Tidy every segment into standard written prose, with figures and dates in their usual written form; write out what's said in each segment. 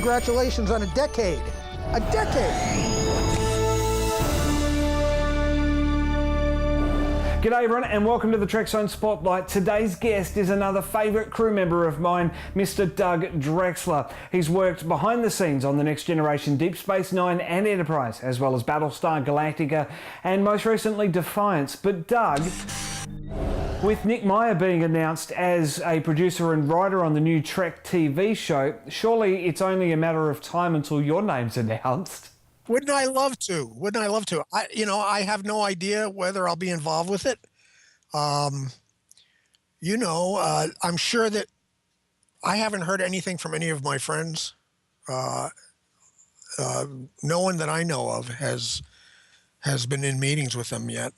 Congratulations on a decade. A decade. G'day everyone and welcome to the Trekzone Spotlight. Today's guest is another favourite crew member of mine, Mr. Doug Drexler. He's worked behind the scenes on the Next Generation, Deep Space Nine and Enterprise, as well as Battlestar Galactica and most recently Defiance. But Doug, with Nick Meyer being announced as a producer and writer on the new Trek TV show, surely it's only a matter of time until your name's announced. Wouldn't I love to? Wouldn't I love to? I have no idea whether I'll be involved with it. I'm sure that I haven't heard anything from any of my friends. No one that I know of has been in meetings with them yet.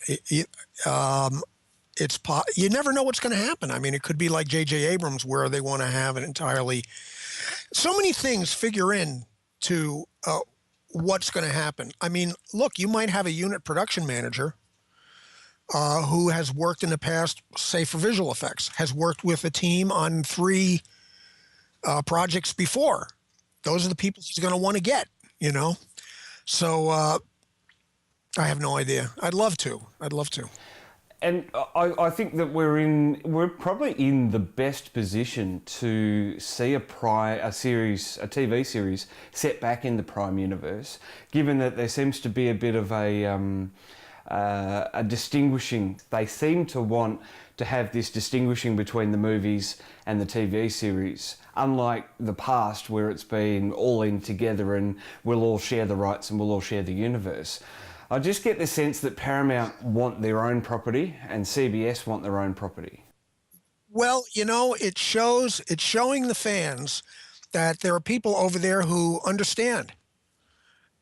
You never know what's going to happen. I mean, it could be like J.J. Abrams, where they want to have an entirely. So many things figure in to what's going to happen. I mean, look, you might have a unit production manager who has worked in the past, say for visual effects, has worked with a team on 3 projects before. Those are the people he's going to want to get, you know? So I have no idea. I'd love to. And I think that we're probably in the best position to see a TV series set back in the Prime universe, given that there seems to be a bit of a distinguishing. They seem to want to have this distinguishing between the movies and the TV series, unlike the past where it's been all in together and we'll all share the rights and we'll all share the universe. I just get the sense that Paramount want their own property and CBS want their own property. Well, it's showing the fans that there are people over there who understand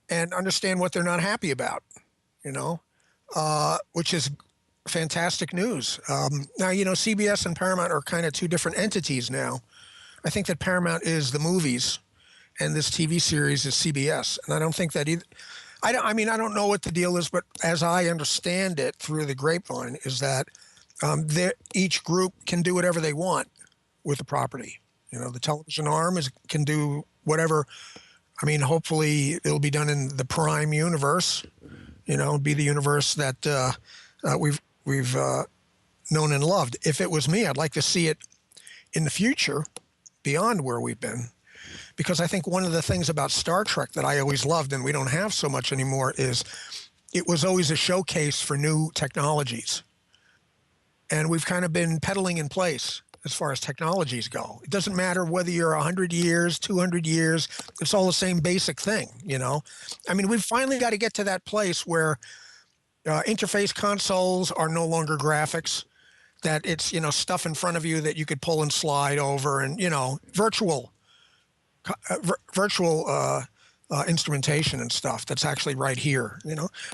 what they're not happy about, which is fantastic news. Now, CBS and Paramount are kind of 2 different entities now. I think that Paramount is the movies and this TV series is CBS. And I don't think that either. I don't know what the deal is, but as I understand it through the grapevine, is that each group can do whatever they want with the property. The television arm can do whatever. I mean, hopefully it'll be done in the Prime universe. Be the universe that we've known and loved. If it was me, I'd like to see it in the future, beyond where we've been. Because I think one of the things about Star Trek that I always loved, and we don't have so much anymore, is it was always a showcase for new technologies. And we've kind of been pedaling in place as far as technologies go. It doesn't matter whether you're 100 years, 200 years, it's all the same basic thing, I mean, we've finally got to get to that place where interface consoles are no longer graphics, that it's, stuff in front of you that you could pull and slide over and, virtual instrumentation and stuff that's actually right here,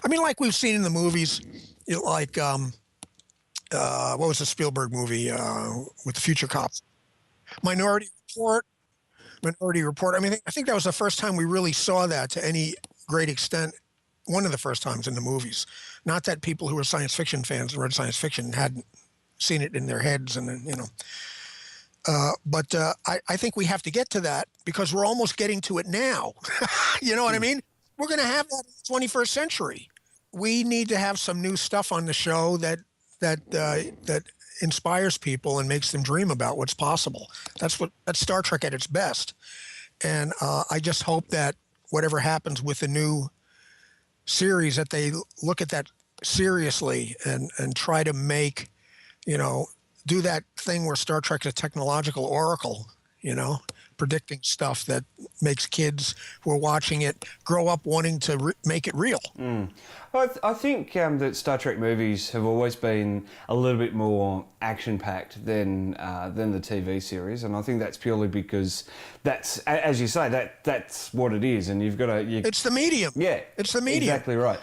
I mean, like we've seen in the movies, like what was the Spielberg movie with the future cops? Minority Report. I mean, I think that was the first time we really saw that to any great extent. One of the first times in the movies. Not that people who were science fiction fans and read science fiction hadn't seen it in their heads, and but I think we have to get to that because we're almost getting to it now. You know what I mean? We're going to have that in the 21st century. We need to have some new stuff on the show that inspires people and makes them dream about what's possible. That's Star Trek at its best. And I just hope that whatever happens with the new series, that they look at that seriously and try to make, do that thing where Star Trek is a technological oracle, predicting stuff that makes kids who are watching it grow up wanting to make it real. I think that Star Trek movies have always been a little bit more action-packed than the TV series, and I think that's purely because that's, as you say, that's what it is, and you've got to... It's the medium. Yeah. It's the medium. Exactly right.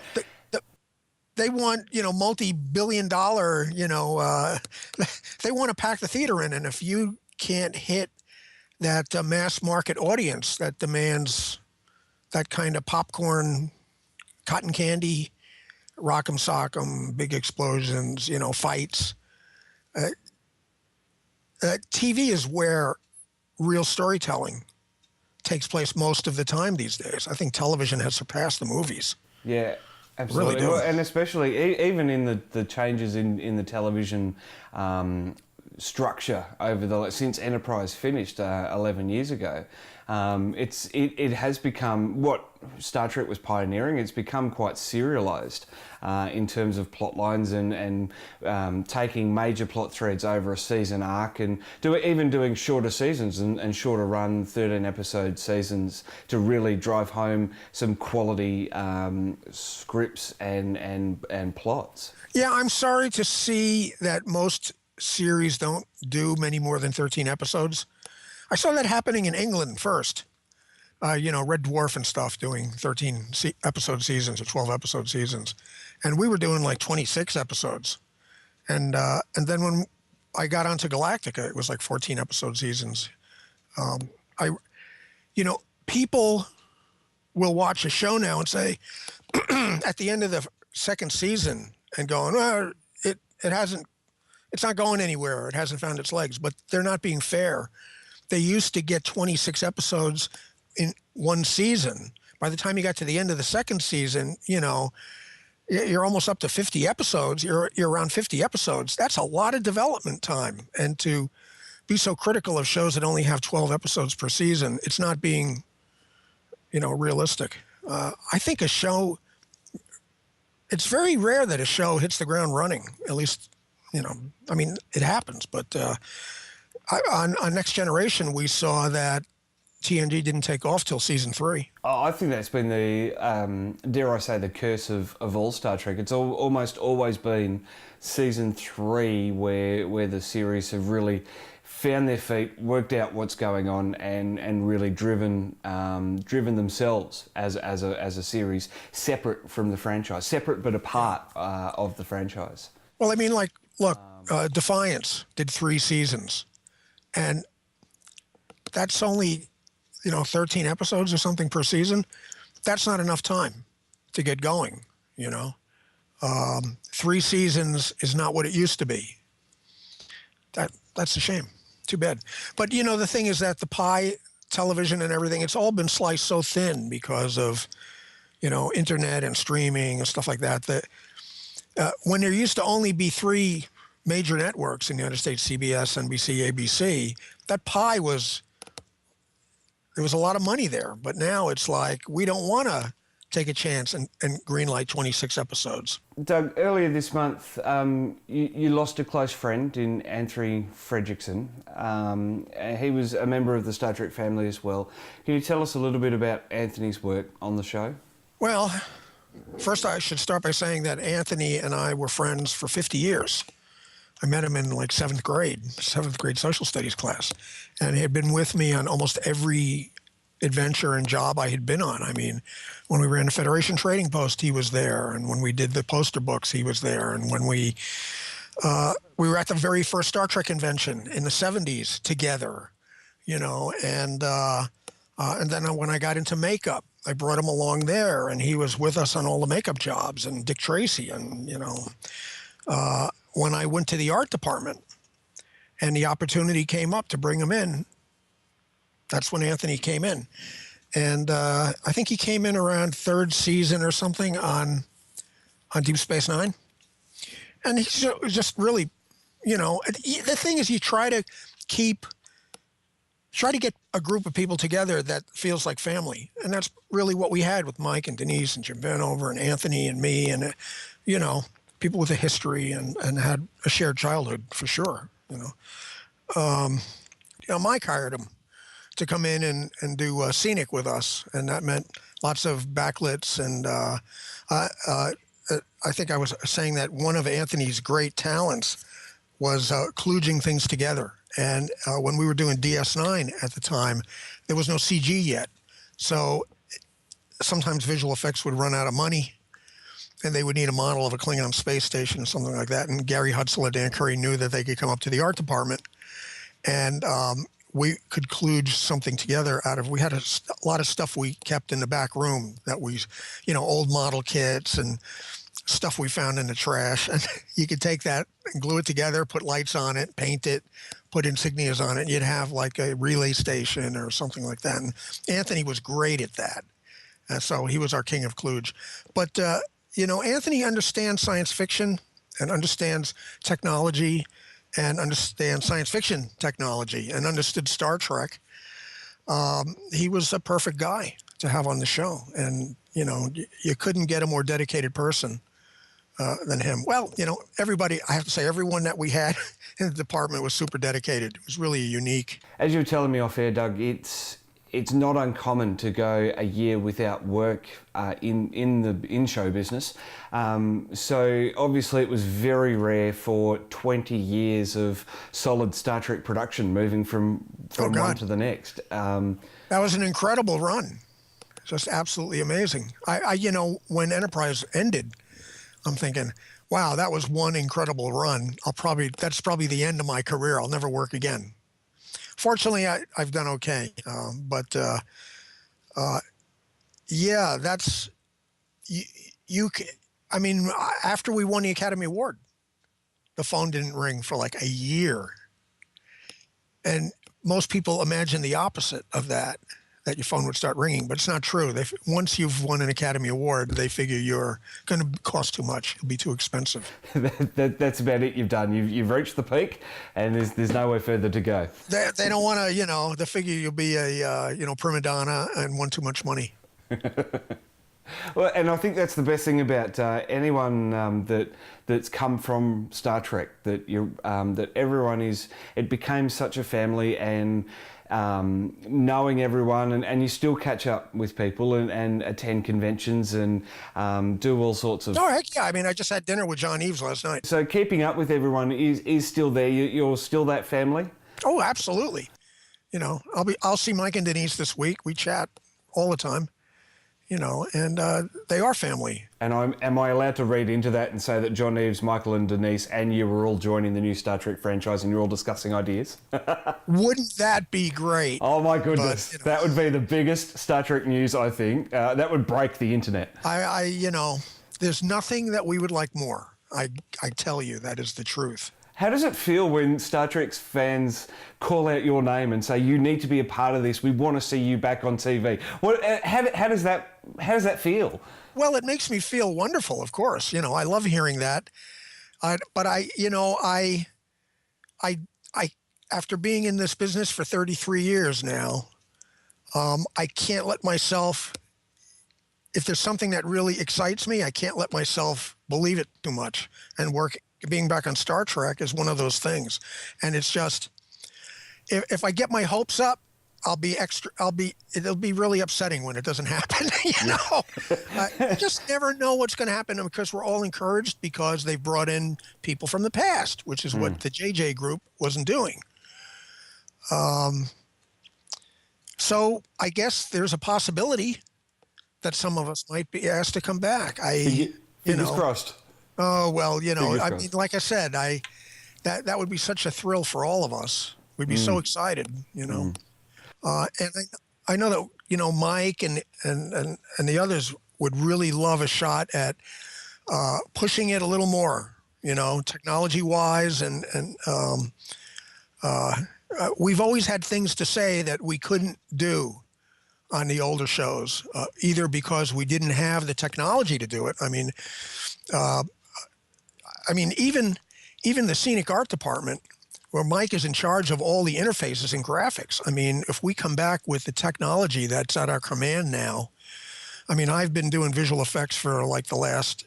They want, multi-billion-dollar, they want to pack the theater in, and if you can't hit that mass market audience that demands that kind of popcorn, cotton candy, rock'em sock'em, big explosions, fights. TV is where real storytelling takes place most of the time these days. I think television has surpassed the movies. Yeah, absolutely. Really do. Well, and especially even in the changes in the television structure since Enterprise finished 11 years ago, it has become what Star Trek was pioneering. It's become quite serialized in terms of plot lines and taking major plot threads over a season arc and even doing shorter seasons and shorter run 13 episode seasons to really drive home some quality scripts and plots. Yeah, I'm sorry to see that most series don't do many more than 13 episodes. I saw that happening in England first. Red Dwarf and stuff doing 13 episode seasons or 12 episode seasons. And we were doing like 26 episodes. And then when I got onto Galactica, it was like 14 episode seasons. People will watch a show now and say, at the end of the second season and going, well, it's not going anywhere. It hasn't found its legs, but they're not being fair. They used to get 26 episodes in one season. By the time you got to the end of the second season, you're almost up to 50 episodes. You're around 50 episodes. That's a lot of development time. And to be so critical of shows that only have 12 episodes per season, it's not being, realistic. I think it's very rare that a show hits the ground running, at least, it happens, but on Next Generation, we saw that TNG didn't take off till season 3. Oh, I think that's been the, dare I say, the curse of all Star Trek. It's almost always been season 3 where the series have really found their feet, worked out what's going on, and really driven themselves as a series separate from the franchise, separate but a part of the franchise. Well, look, Defiance did 3 seasons, and that's only 13 episodes or something per season. That's not enough time to get going. 3 seasons is not what it used to be. That's a shame. Too bad. But the thing is that the pie, television and everything, it's all been sliced so thin because of internet and streaming and stuff like that, that when there used to only be 3 major networks in the United States, CBS, NBC, ABC, that pie there was a lot of money there. But now it's like, we don't want to take a chance and greenlight 26 episodes. Doug, earlier this month, you lost a close friend in Anthony Fredrickson. He was a member of the Star Trek family as well. Can you tell us a little bit about Anthony's work on the show? Well, first I should start by saying that Anthony and I were friends for 50 years. I met him in like 7th grade social studies class. And he had been with me on almost every adventure and job I had been on. When we ran the Federation Trading Post, he was there. And when we did the poster books, he was there. And when we were at the very first Star Trek convention in the 70s together, and then when I got into makeup, I brought him along there, and he was with us on all the makeup jobs, and Dick Tracy. And, when I went to the art department and the opportunity came up to bring him in, that's when Anthony came in. And I think he came in around 3rd season or something on Deep Space Nine. And he's just really, the thing is, you try to get a group of people together that feels like family. And that's really what we had with Mike and Denise and Jim Vanover and Anthony and me and, people with a history and had a shared childhood for sure, Mike hired him to come in and do scenic with us. And that meant lots of backlights. And I think I was saying that one of Anthony's great talents was kludging things together. And when we were doing DS9 at the time, there was no CG yet. So sometimes visual effects would run out of money, and they would need a model of a Klingon space station or something like that. And Gary Hutzel and Dan Curry knew that they could come up to the art department, and we could kludge something together we had a lot of stuff we kept in the back room that old model kits and stuff we found in the trash, and you could take that and glue it together, put lights on it, paint it, put insignias on it. And you'd have like a relay station or something like that. And Anthony was great at that. So he was our king of kludge. But, Anthony understands science fiction and understands technology and understands science fiction technology and understood Star Trek. He was a perfect guy to have on the show. And, you couldn't get a more dedicated person than him. Well, everybody, I have to say, everyone that we had in the department was super dedicated. It was really unique. As you were telling me off air, Doug, it's not uncommon to go a year without work in show business. So obviously it was very rare for 20 years of solid Star Trek production moving from one to the next. That was an incredible run. Just absolutely amazing. When Enterprise ended, I'm thinking, wow, that was one incredible run. That's probably the end of my career. I'll never work again. Fortunately, I've done okay. That's after we won the Academy Award, the phone didn't ring for like a year. And most people imagine the opposite of that your phone would start ringing, but it's not true. Once you've won an Academy Award, they figure you're going to cost too much. It'll be too expensive. That's about it. You've done. You've reached the peak, and there's nowhere further to go. They don't want to, they figure you'll be a prima donna and want too much money. Well, and I think that's the best thing about anyone that's come from Star Trek, that everyone it became such a family, and knowing everyone, and you still catch up with people and attend conventions and do all sorts of... Oh, heck yeah. I just had dinner with John Eves last night. So keeping up with everyone is still there. You're still that family? Oh, absolutely. I'll see Mike and Denise this week. We chat all the time. And they are family. And am I allowed to read into that and say that John Eves, Michael and Denise and you were all joining the new Star Trek franchise and you're all discussing ideas? Wouldn't that be great? Oh my goodness. But, that would be the biggest Star Trek news, I think. That would break the internet. There's nothing that we would like more. I tell you, that is the truth. How does it feel when Star Trek fans call out your name and say, you need to be a part of this, we want to see you back on TV? How does that feel? Well, it makes me feel wonderful, of course. I love hearing that. But after being in this business for 33 years now, I can't let myself, if there's something that really excites me, I can't let myself believe it too much and work. Being back on Star Trek is one of those things. And it's just, if I get my hopes up, it'll be really upsetting when it doesn't happen. I just never know what's going to happen, because we're all encouraged because they've brought in people from the past, which is what the JJ group wasn't doing. So I guess there's a possibility that some of us might be asked to come back. Fingers crossed. Oh, well, like I said, that would be such a thrill for all of us. We'd be so excited, And I know that, Mike and the others would really love a shot at pushing it a little more, technology-wise. And we've always had things to say that we couldn't do on the older shows, either because we didn't have the technology to do it. Even the scenic art department, where Mike is in charge of all the interfaces and graphics. If we come back with the technology that's at our command now, I've been doing visual effects for like the last,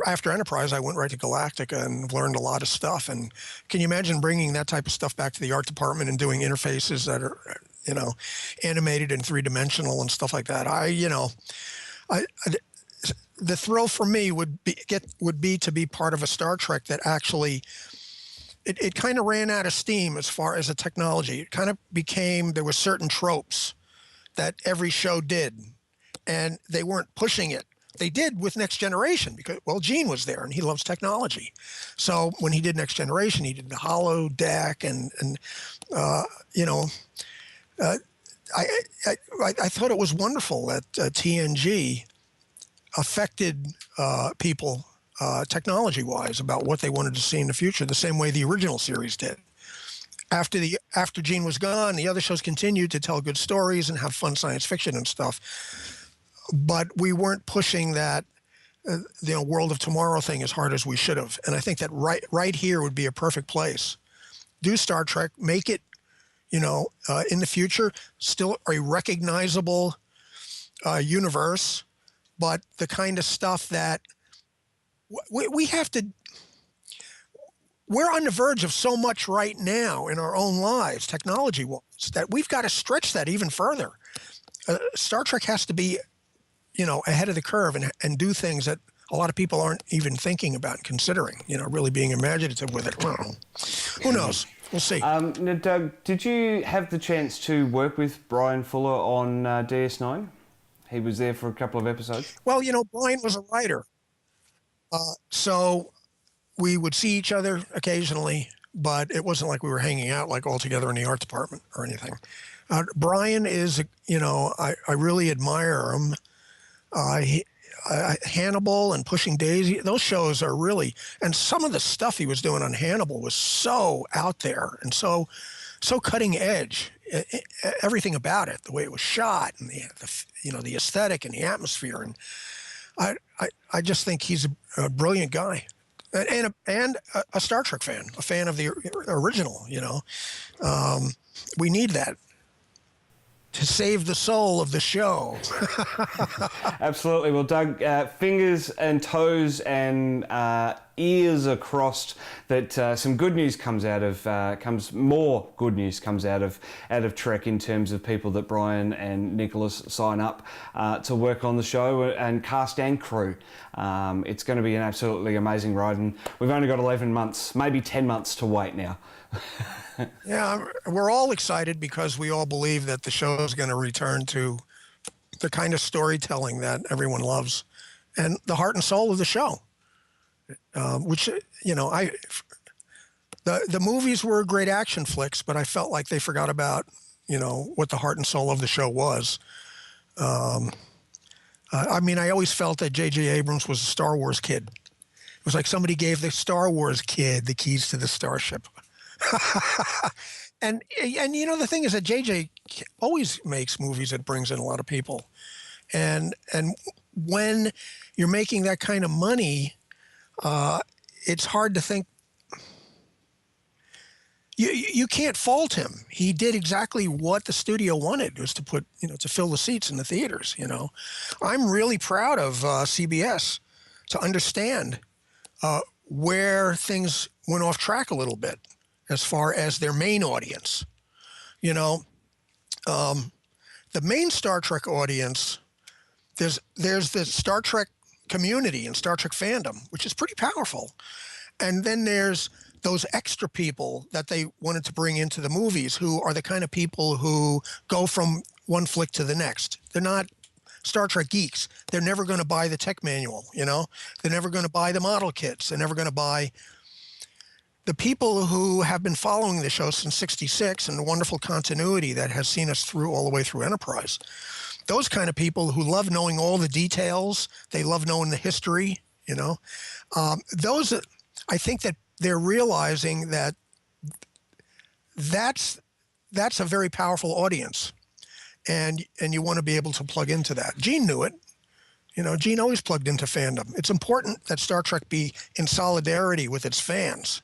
after Enterprise, I went right to Galactica and learned a lot of stuff. And can you imagine bringing that type of stuff back to the art department and doing interfaces that are, animated and three-dimensional and stuff like that? The thrill for me would be to be part of a Star Trek that actually, it kind of ran out of steam as far as the technology. It kind of became, there were certain tropes that every show did, and they weren't pushing it. They did with Next Generation because, Gene was there and he loves technology. So when he did Next Generation, he did the holodeck I thought it was wonderful that TNG affected people technology-wise about what they wanted to see in the future, the same way the original series did. After Gene was gone, the other shows continued to tell good stories and have fun science fiction and stuff, but we weren't pushing that World of Tomorrow thing as hard as we should have. And I think that right here would be a perfect place. Do Star Trek, make it, in the future, still a recognizable universe, but the kind of stuff that we have to. We're on the verge of so much right now in our own lives, technology-wise, that we've got to stretch that even further. Star Trek has to be, ahead of the curve and do things that a lot of people aren't even thinking about and considering, really being imaginative with it. Well, who knows? We'll see. Now, Doug, did you have the chance to work with Bryan Fuller on DS9? He was there for a couple of episodes. Well, Bryan was a writer. So we would see each other occasionally, but it wasn't like we were hanging out like all together in the art department or anything. Bryan is, I really admire him. Hannibal and Pushing Daisy, those shows are really, and some of the stuff he was doing on Hannibal was so out there and so cutting edge. Everything about it, the way it was shot and the aesthetic and the atmosphere, and I just think he's a brilliant guy, and a Star Trek fan, a fan of the original. We need that to save the soul of the show. Absolutely. Well, Doug, fingers and toes and ears are crossed that some good news comes out of more good news comes out of Trek in terms of people that Bryan and Nicholas sign up to work on the show, and cast and crew. It's going to be an absolutely amazing ride, and we've only got 11 months, maybe 10 months to wait now. Yeah, we're all excited because we all believe that the show is going to return to the kind of storytelling that everyone loves and the heart and soul of the show. Which, the movies were great action flicks, but I felt like they forgot about, what the heart and soul of the show was. I always felt that J.J. Abrams was a Star Wars kid. It was like somebody gave the Star Wars kid the keys to the starship. and the thing is that JJ always makes movies that brings in a lot of people, and when you're making that kind of money, it's hard to think. You can't fault him. He did exactly what the studio wanted, was to put, to fill the seats in the theaters. I'm really proud of CBS to understand where things went off track a little bit as far as their main audience. The main Star Trek audience, there's the Star Trek community and Star Trek fandom, which is pretty powerful. And then there's those extra people that they wanted to bring into the movies, who are the kind of people who go from one flick to the next. They're not Star Trek geeks. They're never going to buy the tech manual, They're never going to buy the model kits. They're never going to buy. The people who have been following the show since '66 and the wonderful continuity that has seen us through all the way through Enterprise, those kind of people who love knowing all the details, they love knowing the history, those, I think that they're realizing that that's a very powerful audience, and you want to be able to plug into that. Gene knew it. Gene always plugged into fandom. It's important that Star Trek be in solidarity with its fans.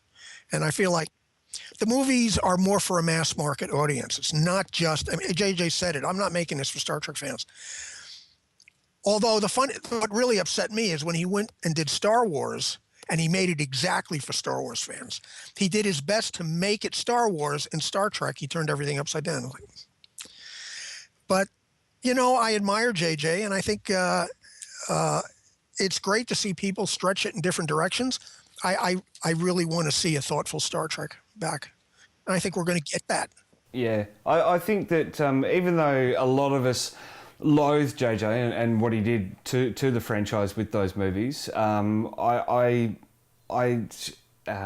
And I feel like the movies are more for a mass market audience. It's not just, JJ said it, I'm not making this for Star Trek fans. Although what really upset me is when he went and did Star Wars, and he made it exactly for Star Wars fans. He did his best to make it Star Wars, and Star Trek, he turned everything upside down. But, I admire JJ, and I think it's great to see people stretch it in different directions. I really want to see a thoughtful Star Trek back. And I think we're going to get that. Yeah, I think that even though a lot of us loathe JJ and what he did to the franchise with those movies, I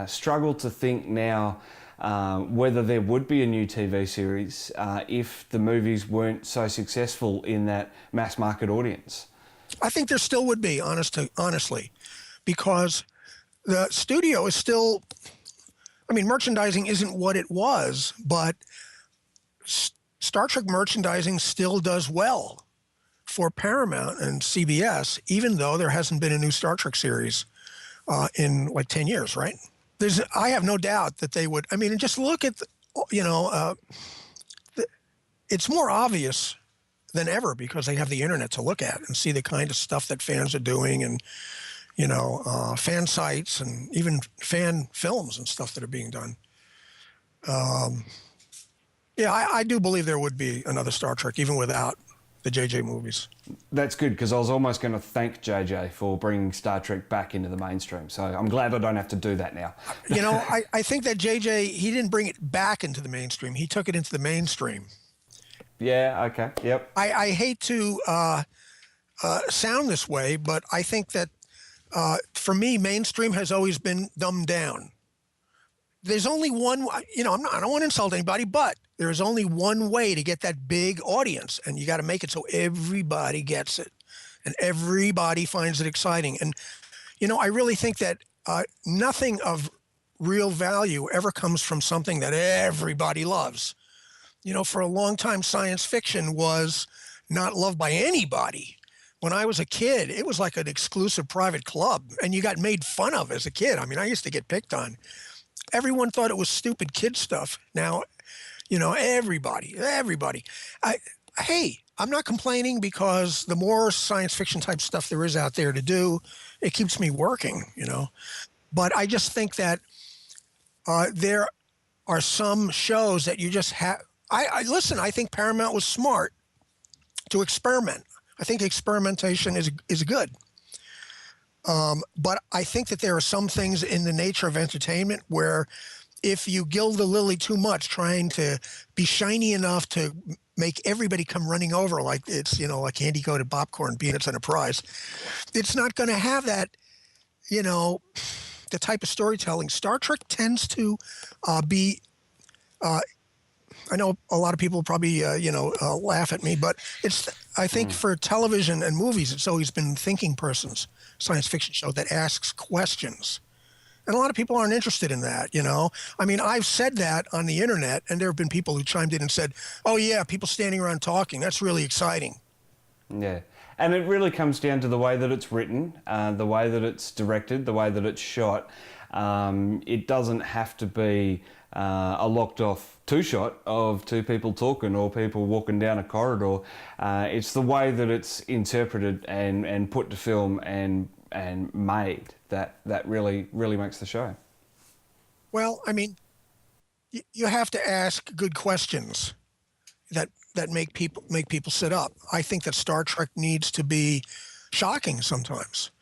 struggle to think now whether there would be a new TV series if the movies weren't so successful in that mass market audience. I think there still would be, honestly, because the studio is still, I mean, merchandising isn't what it was, but Star Trek merchandising still does well for Paramount and CBS, even though there hasn't been a new Star Trek series in like 10 years, right? I have no doubt that they would. I mean, just look at, it's more obvious than ever because they have the internet to look at and see the kind of stuff that fans are doing, and fan sites and even fan films and stuff that are being done. Yeah, I do believe there would be another Star Trek even without the JJ movies. That's good, because I was almost going to thank JJ for bringing Star Trek back into the mainstream. So I'm glad I don't have to do that now. I think that JJ, he didn't bring it back into the mainstream. He took it into the mainstream. Yeah, okay, yep. I hate to sound this way, but I think that for me, mainstream has always been dumbed down. There's only one, I don't want to insult anybody, but there's only one way to get that big audience, and you got to make it so everybody gets it and everybody finds it exciting. And, I really think that nothing of real value ever comes from something that everybody loves. For a long time, science fiction was not loved by anybody. When I was a kid, it was like an exclusive private club, and you got made fun of as a kid. I mean, I used to get picked on. Everyone thought it was stupid kid stuff. Now, everybody. Hey, I'm not complaining, because the more science fiction type stuff there is out there to do, it keeps me working, But I just think that there are some shows that you just have. Listen, I think Paramount was smart to experiment. I think experimentation is good. But I think that there are some things in the nature of entertainment where if you gild the lily too much, trying to be shiny enough to make everybody come running over like it's, like candy-coated popcorn, peanuts and a prize, it's not going to have that, the type of storytelling. Star Trek tends to be, I know a lot of people probably, laugh at me, but I think for television and movies, it's always been thinking person's science fiction show that asks questions. And a lot of people aren't interested in that, I mean, I've said that on the internet, and there have been people who chimed in and said, oh yeah, people standing around talking, that's really exciting. Yeah. And it really comes down to the way that it's written, the way that it's directed, the way that it's shot. It doesn't have to be a locked off two-shot of two people talking or people walking down a corridor. It's the way that it's interpreted and put to film and made that really makes the show. Well, I mean, you have to ask good questions that make people sit up. I think that Star Trek needs to be shocking sometimes.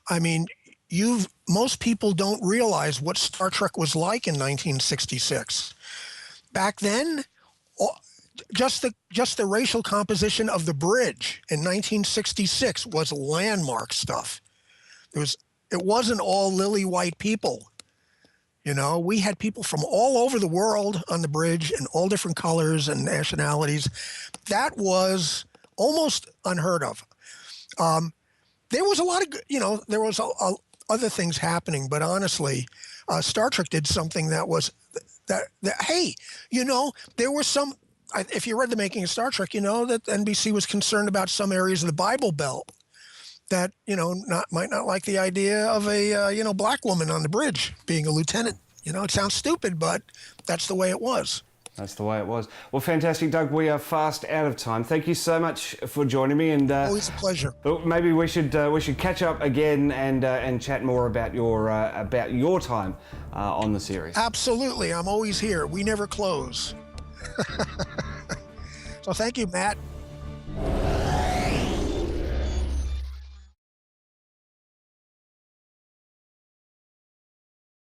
I mean, most people don't realize what Star Trek was like in 1966. Back then, just the racial composition of the bridge in 1966 was landmark stuff. It wasn't all lily white people. We had people from all over the world on the bridge in all different colors and nationalities. That was almost unheard of. There was a lot of, there was other things happening, but honestly, Star Trek did something that was hey, there were some, if you read The Making of Star Trek, that NBC was concerned about some areas of the Bible Belt that, might not like the idea of a, black woman on the bridge being a lieutenant. It sounds stupid, but that's the way it was. That's the way it was. Well, fantastic, Doug. We are fast out of time. Thank you so much for joining me. And always a pleasure. Maybe we should catch up again and chat more about your time on the series. Absolutely. I'm always here. We never close. So thank you, Matt.